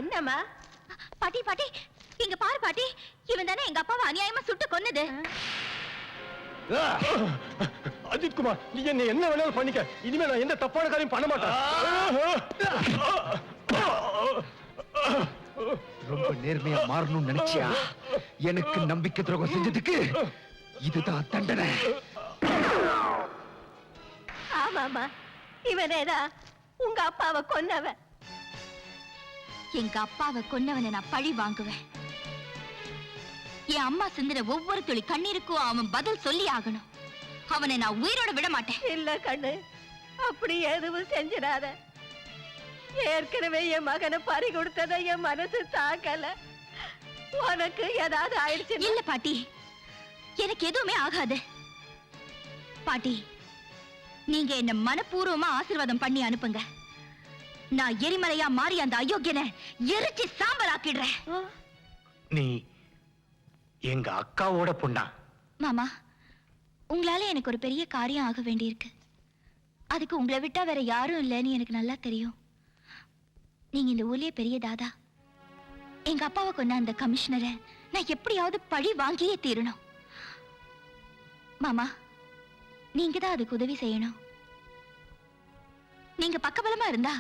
என்னம்மா? பாட்டி பாட்டி இங்க பாரு பாட்டி, இவன் தானே எங்க அப்பாவை அநியாயமா சுட்டு கொன்னது. அஜித் குமார், நீ என்ன வேணாலும் பண்ணிக்க. இனிமே நான் எந்த தப்பான காரியம் பண்ண மாட்டேன். ரொம்ப நேர்மையா மாறணும்னு நினைச்சியா? எனக்கு நம்பிக்கை துரோகம் செஞ்சதுக்கு இதுதான் தண்டனை. ஆமாமா, இவனேதான் உங்க அப்பாவை கொன்னவன். எங்க அப்பாவை கொன்னவனை நான் பழி வாங்குவேன். என் அம்மா சிந்திர ஒவ்வொரு துளி கண்ணீருக்கும் அவன் பதில் சொல்லி ஆகணும். அவனை நான் உயிரோட விட மாட்டேன். இல்ல கண்ணு, அப்படி எதுவும் செஞ்சிடாத. ஏற்கனவே என் மகனை பறி கொடுத்தத என் மனசு தாக்கல. உனக்கு ஏதாவது ஆயிடுச்சு? இல்ல பாட்டி, எனக்கு எதுவுமே ஆகாது. பாட்டி, நீங்க என்ன மனப்பூர்வமா ஆசீர்வாதம் பண்ணி அனுப்புங்க. நான் எரிமலையா மாறி அந்த அயோக்கியனை எரிச்சு சாம்பல் ஆக்கிடுறேன். நீ எங்க அக்காவோட பொண்ணா? மாமா, உங்களால எனக்கு ஒரு பெரிய காரியம் ஆக வேண்டியிருக்கு. அதுக்கு உங்களை விட்டா வேற யாரும் இல்லைன்னு எனக்கு நல்லா தெரியும். நீங்க இந்த ஊர்லயே பெரிய தாதா. எங்க அப்பாவை கொன்ன அந்த கமிஷனரை நான் எப்படியாவது பழி வாங்கியே தீரணும். மாமா, நீங்க தான் அதுக்கு உதவி செய்யணும். நீங்க பக்கபலமா இருந்தா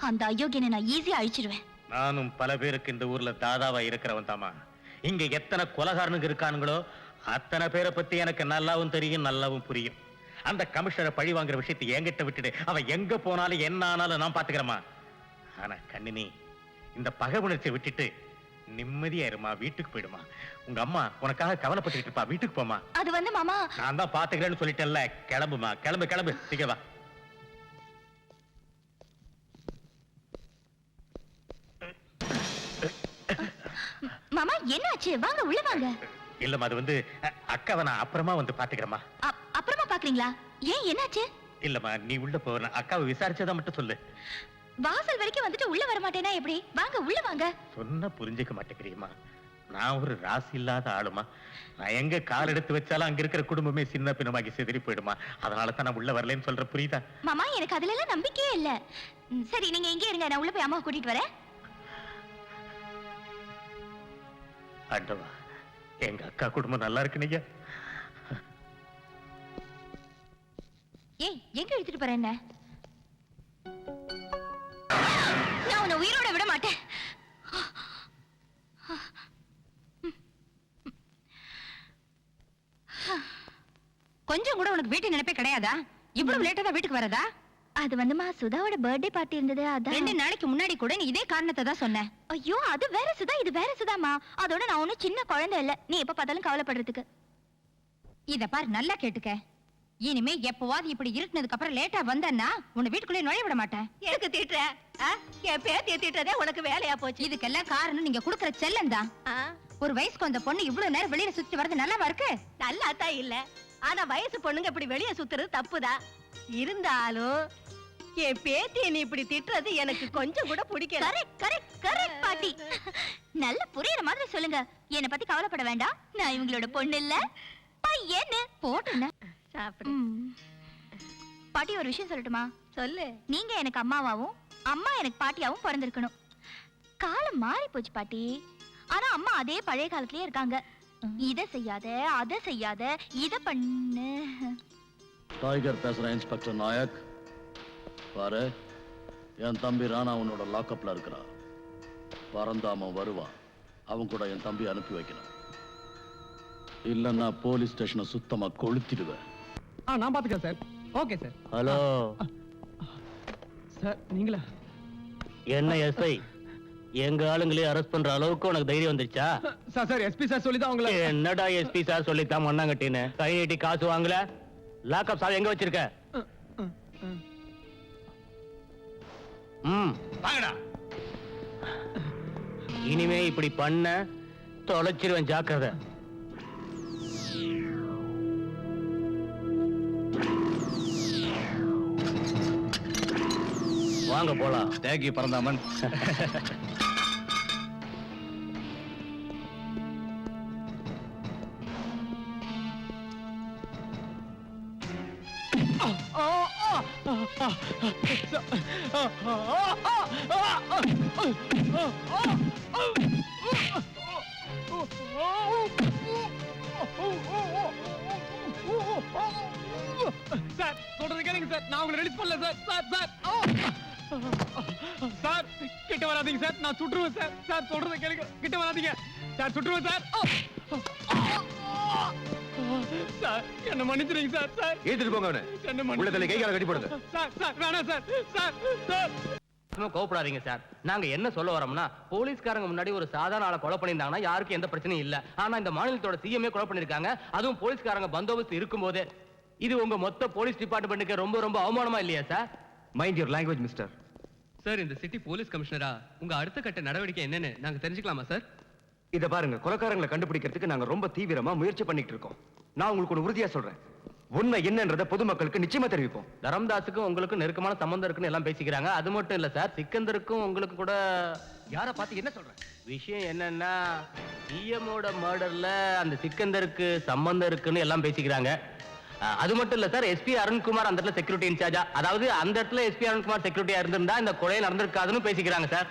அந்த அயோக்கியனை நான் ஈஸியா அழிச்சிருவேன். நானும் பல பேருக்கு இந்த ஊர்ல தாதாவா இருக்கிறவன் தாமா. இங்க எத்தனை கொலகாரனுங்க இருக்கானுங்களோ அத்தனை பேரை பத்தி எனக்கு நல்லாவும் தெரியும், நல்லாவும் புரியும். அந்த கமிஷனரை பழி வாங்குற விஷயத்தை என்கிட்ட விட்டுடு. அவன் எங்க போனாலும் என்ன ஆனாலும் நான் பாத்துக்கிறேமா. ஆனா கண்ணினி, இந்த பகை உணர்ச்சியை விட்டுட்டு நிம்மதியா இருமா, வீட்டுக்கு போயிடுமா. உங்க அம்மா உனக்காக கவலைப்பட்டுட்டு இருப்பா. வீட்டுக்கு போமா. அது வந்து மாமா, நான் தான் பாத்துக்கிறேன்னு சொல்லிட்டேன்ல. கிளம்புமா, கிளம்பு கிளம்பு, சீக்கிரம் வா. மாமா என்னாச்சு? வாங்க உள்ள வாங்க. இல்லம்மா, அது வந்து அக்காவை நான் அப்புறமா வந்து பாத்துக்கிறேம்மா. அப்புறமா பாக்குறீங்களா? ஏன் என்னாச்சு? இல்லம்மா, நீ உள்ள போ. அக்காவை விசாரிச்சதா மட்டும் சொல்லு. வாசல் வரைக்கும் வந்துட்டு உள்ள வர மாட்டேனா எப்படி? வாங்க உள்ள வாங்க. சொன்ன புரிஞ்சுக்க மாட்டேங்கிறியம்மா. நான் ஒரு ராசி இல்லாத ஆளுமா. நான் எங்க கால் எடுத்து வச்சாலும் அங்க இருக்கிற குடும்பமே சின்ன பின்னமாகி சிதறி போயிடுமா. அதனால தான் நான் உள்ள வரலன்னு சொல்ற. புரியுதா? மாமா, எனக்கு அதுல எல்லாம் நம்பிக்கையே இல்ல. சரி, நீங்க எங்கே இருங்க, நான் உள்ள போய் அம்மாவை கூட்டிட்டு வரேன். ஆண்டவா, எங்க அக்கா குடும்பம் நல்லா இருக்குனீங்க. ஏய், எங்க எடுத்துட்டு போற என்ன? நான் உன்னை உயிரோட விட மாட்டேன். கொஞ்சம் கூட உனக்கு வீட்டு நினைப்பே கிடையாதா? இவ்வளவு லேட்டா தான் வீட்டுக்கு வரதா? அது வந்துமா, சுதாவோட பர்த்டே பார்ட்டி இருந்தது, அதான். 2 நாளைக்கு முன்னாடி கூட நீ இதே காரணத்தை தான் சொன்ன. ஐயோ, அது வேற சுதா, இது வேற சுதாமா. அதோட நான் ஒன்னும் சின்ன குழந்தை இல்ல, நீ எப்ப பார்த்தாலும் கவலைப்படுறதுக்கு. இத பாரு, நல்லா கேட்டுக்க. இனிமே எப்பவாது இப்படி இருட்டினதுக்கு அப்புறம் லேட்டா வந்தன்னா உன்னை வீட்டுக்குள்ளே நுழைய விட மாட்டேன். எனக்கு திட்டுற? என் பேத்திய திட்டுறதே உனக்கு வேலையா போச்சு. இதுக்கெல்லாம் காரணம் நீங்க குடுக்கற செல்லம் தான். ஒரு வயசுக்கு வந்த பொண்ணு இவ்வளவு நேரம் வெளியில சுத்தி வரது நல்லாவா இருக்கு? நல்லாத்தான் இல்ல. ஆனா வயசு பொண்ணுங்க இப்படி வெளியே சுத்துறது தப்புதான். இருந்தாலும் என் பேத்திய நீ இப்படி திட்டுறது எனக்கு கொஞ்சம் கூட பிடிக்கல. கரெக்ட் கரெக்ட் கரெக்ட் பாட்டி. நல்ல புரியுற மாதிரி சொல்லுங்க. என்னை பத்தி கவலைப்பட வேண்டாம். நான் இவங்களோட பொண்ணு இல்ல, பையன்னு போட்டுன. பாட்டி, ஒரு விஷயம் சொல்லட்டுமா? சொல்லு. நீங்க எனக்கு அம்மாவாவும் அம்மா எனக்கு பாட்டியாவும் பிறந்திருக்கணும். காலம் மாறி போச்சு பாட்டி. ஆனா அம்மா அதே பழைய காலத்திலேயே இருக்காங்க. இத செய்யாத, அத செய்யாத, இத பண்ணு. டைகர் பேசுற இன்ஸ்பெக்டர் நாயக். பாரு, என் தம்பி ராணா உன்னோட லாக்அப்ல இருக்கிறா. பறந்தாம வருவா. அவன் கூட என் தம்பி அனுப்பி வைக்கணும். இல்லன்னா போலீஸ் ஸ்டேஷனை சுத்தமா கொளுத்திடுவேன். நான் பாத்துக்கிறேன் sir. Okay sir. Hello sir, நீங்களா? என்ன எஸ்ஐ, எங்க ஆளுங்களே அரெஸ்ட் பண்ற அளவுக்கு உனக்கு தைரியம் வந்துருச்சா? சார் எஸ்பி சார் சொல்லிதான் உங்களை. என்னடா எஸ்பி சார் சொல்லித்தான் மண்ணாங்கட்டின்னு கை நீட்டி காசு வாங்கல? லாக்அப் சாவி எங்க வச்சிருக்க? வாங்கடா. இனிமே இப்படி பண்ண தொலைச்சிருவேன், ஜாக்கிரதை. வாங்க போலாம். தேக்கி பறந்தாமன். சார் சொல்றது கேளுங்க சார், நான் உங்களை ரிலீஸ் பண்ணல சார். சார் சார் சார் கிட்ட வராதீங்க சார், நான் சுட்டுருவேன் சார். சார் சொல்றதை கேளுங்க, கிட்ட வராதீங்க சார், சுட்டுருவேன் சார். சார் என்ன மன்னிச்சிருங்க சார். சார் ஏத்துட்டு போங்க அவனை. என்ன உள்ளத்துல கை கால கட்டி போடுங்க. சார் சார் வேணாம் சார். சார் சார் கோவப்படாதீங்க சார். நாங்க என்ன சொல்ல வரோம்னா, போலீஸ்காரங்க முன்னாடி ஒரு சாதாரண ஆளை கொலை பண்ணியிருந்தாங்கன்னா யாருக்கும் எந்த பிரச்சனையும் இல்ல. ஆனா இந்த மாநிலத்தோட சிஎம்ஏ கொலை பண்ணிருக்காங்க, அதுவும் போலீஸ்காரங்க பந்தோபஸ்து இருக்கும்போது. இது உங்க மொத்த போலீஸ் டிபார்ட்மெண்ட்டுக்கு ரொம்ப ரொம்ப அவமானமா இல்லையா sir? Mind your language mister. Sir இந்த சிட்டி போலீஸ் கமிஷனரா உங்க அடுத்த கட்ட நடவடிக்கை என்னன்னு நாங்க தெரிஞ்சுக்கலாமா சார்? இத பாருங்க, கொலைக்காரங்களை கண்டுபிடிக்கிறதுக்கு நாங்க ரொம்ப தீவிரமா முயற்சி பண்ணிட்டு இருக்கோம். நான் உங்களுக்கு ஒரு உறுதியா சொல்றேன், உண்மை என்னன்றத பொதுமக்களுக்கு நிச்சயமா தெரிவிப்போம். தரம்தாஸுக்கும் உங்களுக்கு நெருக்கமான சம்பந்தம் இருக்குன்னு எல்லாம் பேசிக்கிறாங்க. அது மட்டும் இல்ல சார், சிக்கந்தருக்கும் உங்களுக்கு கூட. யார பார்த்து என்ன சொல்றேன்? விஷயம் என்னன்னா, சிஎம்மோட மர்டர்ல அந்த சிக்கந்தருக்கு சம்பந்தம் இருக்குன்னு எல்லாம் பேசிக்கிறாங்க. அது மட்டும் இல்ல சார், எஸ்பி அருண்குமார் அந்த இடத்துல செக்யூரிட்டி இன்சார்ஜா, அதாவது அந்த இடத்துல எஸ்பி அருண்குமார் செக்யூரிட்டியா இருந்திருந்தா இந்த கொலை நடந்திருக்காதுன்னு பேசிக்கிறாங்க சார்.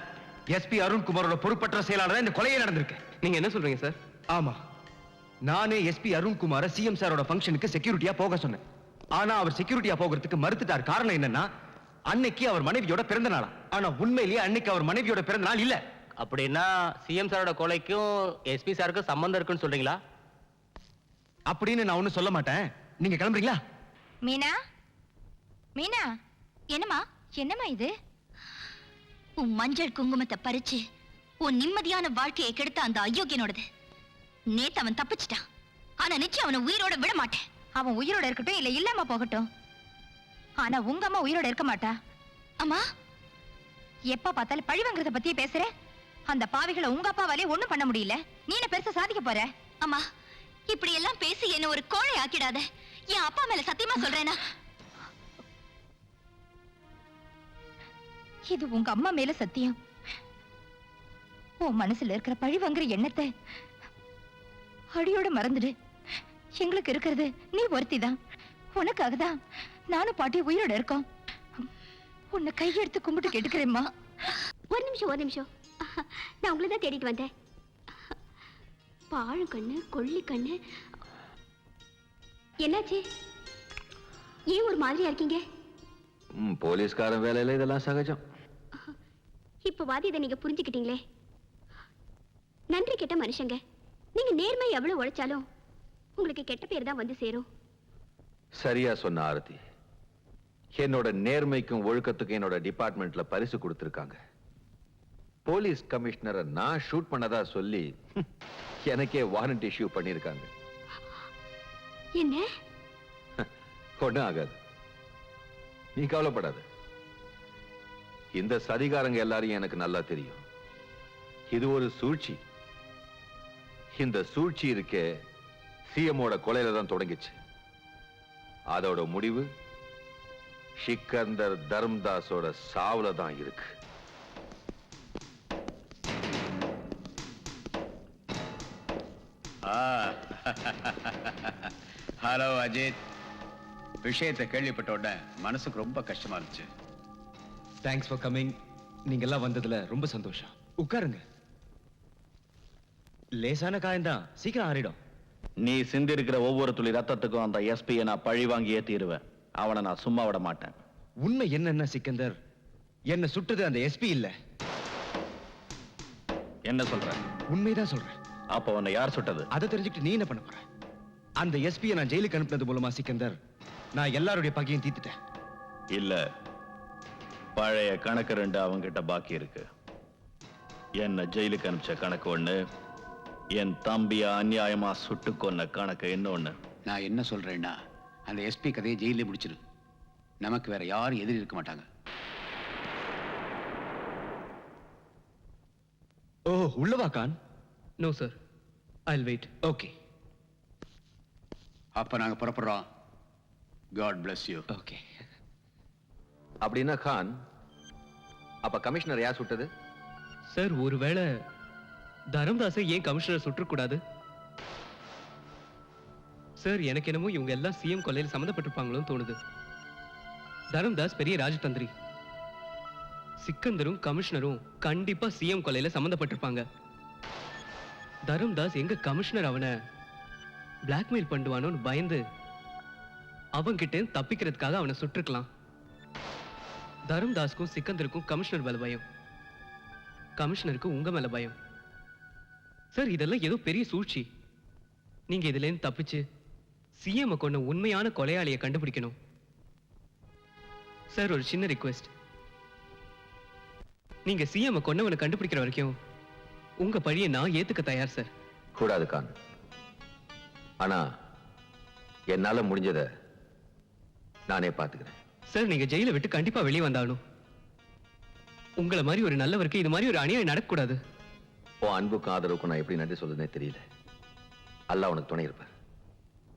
எஸ்பி அருண்குமாரோட பொறுப்பற்ற செயலாளர் இந்த கொலையே நடந்திருக்கு. நீங்க என்ன சொல்றீங்க சார்? ஆமா, நானே எஸ்பி அருண்குமார சிஎம் சாரோட ஃபங்க்ஷனுக்கு செக்யூரிட்டியா போக சொன்னேன். ஆனா அவர் செக்யூரிட்டியா போகிறதுக்கு மறுத்துட்டார். காரணம் என்னன்னா, அன்னைக்கு அவர் மனைவியோட பிறந்த நாளா. ஆனா உண்மையிலேயே அன்னைக்கு அவர் மனைவியோட பிறந்த நாள் இல்ல. அப்படின்னா சிஎம் சாரோட கொலைக்கும் எஸ்பி சாருக்கும் சம்பந்தம் இருக்குன்னு சொல்றீங்களா? அப்படின்னு நான் ஒண்ணும் சொல்ல மாட்டேன். நீங்க கிளம்புறீங்களா? மீனா, மீனா, என்னம்மா? என்னம்மா இது? உன் மஞ்சள் குங்குமத்தை பறிச்சு உன் நிம்மதியான வாழ்க்கையை கெடுத்த அந்த அயோக்கியனோடது. நேத்து அவன் தப்பிச்சிட்டான், ஆனா நிச்சயம் அவனை உயிரோட விட மாட்டேன். அவன் உயிரோட இருக்கட்டும், இல்ல இல்லாம போகட்டும். ஆனா உங்க அம்மா உயிரோட இருக்க மாட்டா. அம்மா, எப்ப பார்த்தாலும் பழி வாங்குறத பத்தியே பேசுற. அந்த பாவிகளை உங்க அப்பாவாலே ஒண்ணும் பண்ண முடியல, நீ என்ன பெருசா சாதிக்க போற? அம்மா, இப்படி எல்லாம் பேசி என்ன ஒரு கோழை ஆக்கிடாத. என் அப்பா மேல சத்தியமா சொல்றேனா? இது உங்க அம்மா மேல சத்தியம். உன் மனசுல இருக்கிற பழி வாங்குற எண்ணத்தை அடியோட மறந்துடு. எங்களுக்கு இருக்கிறது நீ ஒருத்திதான். உனக்காக தான் நானும் பாட்டி உயிரோட இருக்கோம். உன்னை கையெடுத்து கும்பிட்டு கேட்டுக்கிறேம்மா. ஒரு நிமிஷம். நான் உங்களை தான் தேடிட்டு வந்தேன். பாழும் கண்ணு, கொள்ளி கண்ணு, என்னாச்சு? ஏன் ஒரு மாதிரியா இருக்கீங்க? போலீஸ்காரன் வேலையில இதெல்லாம் சகஜம். இப்ப வாதி இதை நீங்க புரிஞ்சுக்கிட்டீங்களே. நன்றி கெட்ட மனுஷங்க. நீங்க நேர்மை எவ்வளவு உழைச்சாலும் உங்களுக்கு கெட்ட பேர் தான் வந்து சேரும். சரியா சொன்ன ஆரதி. என்னோட நேர்மைக்கும் ஒழுக்கத்துக்கும் என்னோட டிபார்ட்மெண்ட்ல பரிசு கொடுத்திருக்காங்க. போலீஸ் கமிஷனரை நான் ஷூட் பண்ணதா சொல்லி எனக்கே வாரண்ட் இஷ்யூ பண்ணிருக்காங்க. என்ன? ஒண்ணும் ஆகாது, நீ கவலைப்படாத. இந்த சதிகாரங்க எல்லாரையும் எனக்கு நல்லா தெரியும். இது ஒரு சூழ்ச்சி. இந்த சூழ்ச்சி இருக்கே, சிஎம்மோட கொலையில தான் தொடங்கிச்சு. அதோட முடிவு சிக்கந்தர் தர்மதாஸோட சாவுல தான் இருக்கு. ஹலோ அஜித், விஷயத்தை கேள்விப்பட்ட உடனே மனசுக்கு ரொம்ப கஷ்டமா இருந்துச்சு. Thanks for coming. நீங்க எல்லாம் வந்ததுல ரொம்ப சந்தோஷம். உட்காருங்க. லேசான காயம்தான், சீக்கிரம் ஆறிடும். நீ சிந்திருக்கிற ஒவ்வொரு துளி ரத்தத்துக்கும் அந்த எஸ்பியை நான் பழி வாங்கியே தீருவேன். அவனை நான் சும்மா விட மாட்டேன். உண்மை என்னன்னா சிக்கந்தர், என்ன சுட்டது அந்த எஸ்பி இல்ல. என்ன சொல்ற? உண்மைதான் சொல்றேன். அப்ப உன்னை யார் சுட்டது? அதை தெரிஞ்சுக்கிட்டு நீ என்ன பண்ண போற? அந்த எஸ்பியை நான் ஜெயிலுக்கு அனுப்புனது மூலமா சிக்கந்தர், நான் எல்லாருடைய பகையும் தீர்த்துட்டேன். இல்ல, பழைய கணக்கு ரெண்டு அவங்கிட்ட பாக்கி இருக்கு. என்ன ஜெயிலுக்கு அனுப்பிச்ச கணக்கு ஒண்ணு, என் தம்பிய அநியாயமா சுட்டு கொன்ன கணக்கு இன்னொன்னு. நான் என்ன சொல்றேன்னா, அந்த எஸ்பி கதையை ஜெயிலே முடிச்சிரு. நமக்கு வேற யாரும் எதிரி இருக்க மாட்டாங்க. ஓ, உள்ளவா Khan? No sir, I'll wait. Okay. அப்ப நாங்க புறப்படுறோம். God bless you. ஓகே. அப்படின்னா கான், அப்ப கமிஷனர் யார் சுட்டது? சார், ஒருவேளை தரம்தாஸை ஏன் கமிஷனர் சுற்றக்கூடாது? சார், எனக்கு என்னமோ இவங்க எல்லாம் சிஎம் கொலையில் சம்மந்தப்பட்டிருப்பாங்களோன்னு தோணுது. தரம்தாஸ் பெரிய ராஜதந்திரி. சிக்கந்தரும் கமிஷனரும் கண்டிப்பா சிஎம் கொலையில சம்பந்தப்பட்டிருப்பாங்க. தரும்தாஸ் எங்க கமிஷனர் அவனை பிளாக்மெயில் பண்ணுவானோன்னு பயந்து அவன்கிட்ட தப்பிக்கிறதுக்காக அவனை சுட்டிருக்கலாம். தரும்தாஸ்க்கும் சிக்கந்தருக்கும் கமிஷனர் மேல பயம், கமிஷனருக்கு உங்க மேல பயம். சார், இதெல்லாம் ஏதோ பெரிய சூழ்ச்சி. நீங்க இதுல இருந்து தப்பிச்சு சிஎம் கொண்ட உண்மையான கொலையாளியை கண்டுபிடிக்கணும். சார், ஒரு சின்ன ரிக்வெஸ்ட். நீங்க சிஎம் கொன்னவனை கண்டுபிடிக்கிற வரைக்கும் உங்க பழியை நான் ஏத்துக்க தயார் சார். கூடாது கான். ஆனா என்னால முடிஞ்சதை நானே பாத்துக்கிறேன். சார், நீங்க ஜெயிலை விட்டு கண்டிப்பா வெளியே வந்தாகணும். உங்களை மாதிரி ஒரு நல்லவருக்கு இது மாதிரி ஒரு அநியாயம் நடக்கக்கூடாது. உன் அன்புக்கும் ஆதரவுக்கும் நான் எப்படி நன்றி சொல்றதுனே தெரியல. அல்லாஹ் உனக்கு துணை இருப்பார்.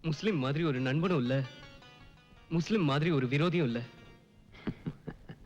முஸ்லிம் மாதிரி ஒரு நண்பனும் இல்ல, முஸ்லிம் மாதிரி ஒரு விரோதியும் இல்ல.